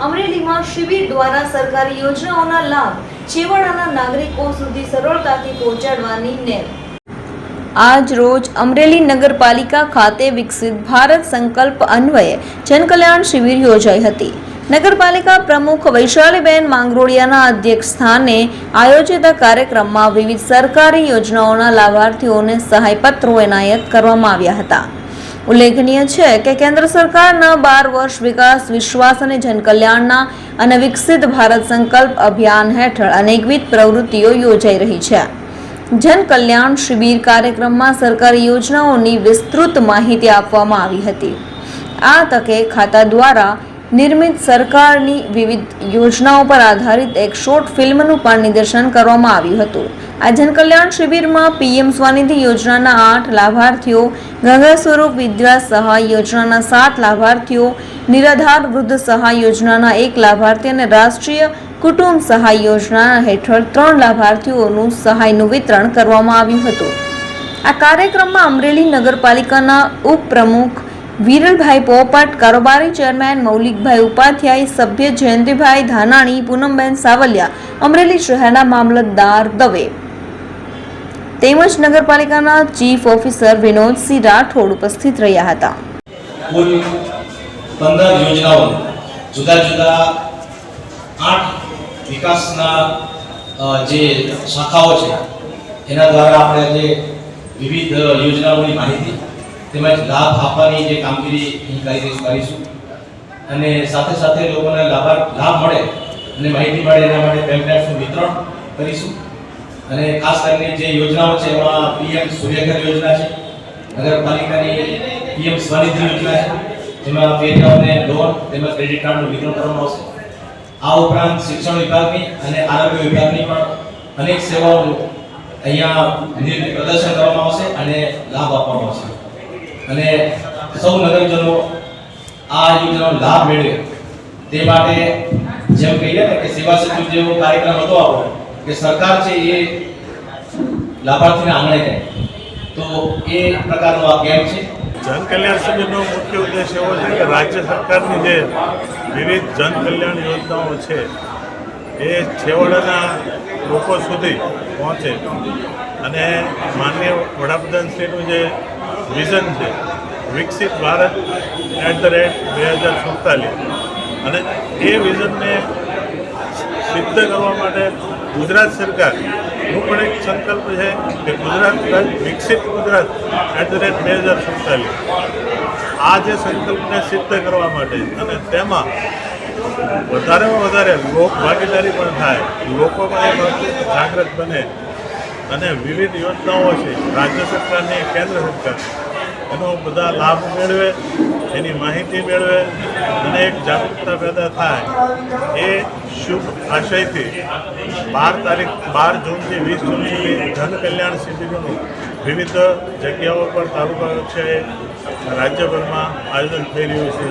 અમરેલીમાં શિબિર દ્વારા સરકારી યોજનાઓના લાભ છેવાડાના નાગરિકો સુધી સરળતાથી પહોંચાડવાની નેમ. આજ રોજ અમરેલી નગરપાલિકા ખાતે વિકસિત ભારત સંકલ્પ અન્વયે જનકલ્યાણ શિબિર યોજાઈ હતી. નગરપાલિકા પ્રમુખ વૈશાલીબેન માંગરોળિયાના અધ્યક્ષસ્થાને આયોજિત કાર્યક્રમમાં વિવિધ સરકારી યોજનાઓના લાભાર્થીઓને સહાયપત્રો એનાયત કરવામાં આવ્યા હતા. ઉલ્લેખનીય છે કે કેન્દ્ર સરકારના 12 વર્ષ વિકાસ, વિશ્વાસ અને જનકલ્યાણના અને વિકસિત ભારત સંકલ્પ અભિયાન હેઠળ અનેકવિધ પ્રવૃત્તિઓ યોજાઈ રહી છે. જનકલ્યાણ શિબિર કાર્યક્રમમાં સરકારી યોજનાઓની વિસ્તૃત માહિતી આપવામાં આવી હતી. આ તકે ખાતા દ્વારા નિર્મિત સરકારની વિવિધ યોજનાઓ પર આધારિત એક શોર્ટ ફિલ્મનું પણ નિદર્શન કરવામાં આવ્યું હતું. આ જનકલ્યાણ શિબિરમાં પીએમ સ્વનિધિ યોજનાના 8 લાભાર્થીઓ, ગંગા સ્વરૂપ વિદ્યા સહાય યોજનાના 7 લાભાર્થીઓ, નિરાધાર વૃદ્ધ સહાય યોજનાના 1 લાભાર્થી અને રાષ્ટ્રીય કુટુંબ સહાય યોજના હેઠળ 3 લાભાર્થીઓનું સહાયનું વિતરણ કરવામાં આવ્યું હતું. આ કાર્યક્રમમાં અમરેલી નગરપાલિકાના ઉપપ્રમુખ વિરલભાઈ પોપટ, કારોબારી ચેરમેન મૌલિકભાઈ ઉપાધ્યાય, સભ્ય જયંતિભાઈ ધાનાણી, પૂનમબેન સાવલિયા, અમરેલી શહેરના મામલતદાર દવે તેમજ નગરપાલિકાના ચીફ ઓફિસર વિનોદસિંહ રાઠોડ ઉપસ્થિત રહ્યા હતા. કુલ 15 યોજનાઓ જુદા જુદા 8 વિકાસના જે શાખાઓ છે એના દ્વારા આપણે જે વિવિધ યોજનાઓની માહિતી તેમજ લાભ આપવાની જે કામગીરી કરીશું અને સાથે સાથે લોકોને લાભ મળે અને માહિતી મળે એના માટે પેમ્પલેટ્સનું વિતરણ કરીશું. અને ખાસ કરીને જે યોજનાઓ છે એમાં પીએમ સૂર્યઘર યોજના છે, નગરપાલિકાની પીએમ સ્વનિધિ યોજના છે જેમાં ફેરિયાઓને લોન તેમજ ક્રેડિટ કાર્ડનું વિતરણ કરવામાં આવશે. આ ઉપરાંત શિક્ષણ વિભાગની અને આરોગ્ય વિભાગની પણ અનેક સેવાઓનું અહીંયા પ્રદર્શન કરવામાં આવશે અને લાભ આપવામાં આવશે. અને સૌ નગરજનો આ યોજનાનો લાભ મેળવે તે માટે જેમ કહીએ ને કે સેવા સેતુ જેવો કાર્યક્રમ હતો આપણો કે સરકાર છે એ લાભાર્થીને આંગણે જાય, તો એ પ્રકારનો આ કેમ્પ છે. જનકલ્યાણ શિબિરનો મુખ્ય ઉદ્દેશ એવો છે કે રાજ્ય સરકારની જે વિવિધ જનકલ્યાણ યોજનાઓ છે એ છેવાડાના લોકો સુધી પહોંચે અને માનનીય વડાપ્રધાનશ્રીનું જે વિઝન છે વિકસિત ભારત @2047 અને એ વિઝનને સિદ્ધ કરવા માટે ગુજરાત સરકારનું પણ એક સંકલ્પ છે કે ગુજરાત વિકસિત ગુજરાત @2047. આ જે સંકલ્પને સિદ્ધ કરવા માટે અને તેમાં વધારેમાં વધારે લોક ભાગીદારી પણ થાય, લોકો પણ જાગૃત બને અને વિવિધ યોજનાઓ છે રાજ્ય સરકારની, કેન્દ્ર સરકાર એનો બધા લાભ મેળવે, એની માહિતી મેળવે અને એક જાગૃતતા પેદા થાય. એ શુભ આશયથી 12 જૂનથી 20 જૂન સુધી જનકલ્યાણ શિબિરનું વિવિધ જગ્યાઓ પર તાલુકા કક્ષાએ રાજ્યભરમાં આયોજન થઈ રહ્યું છે.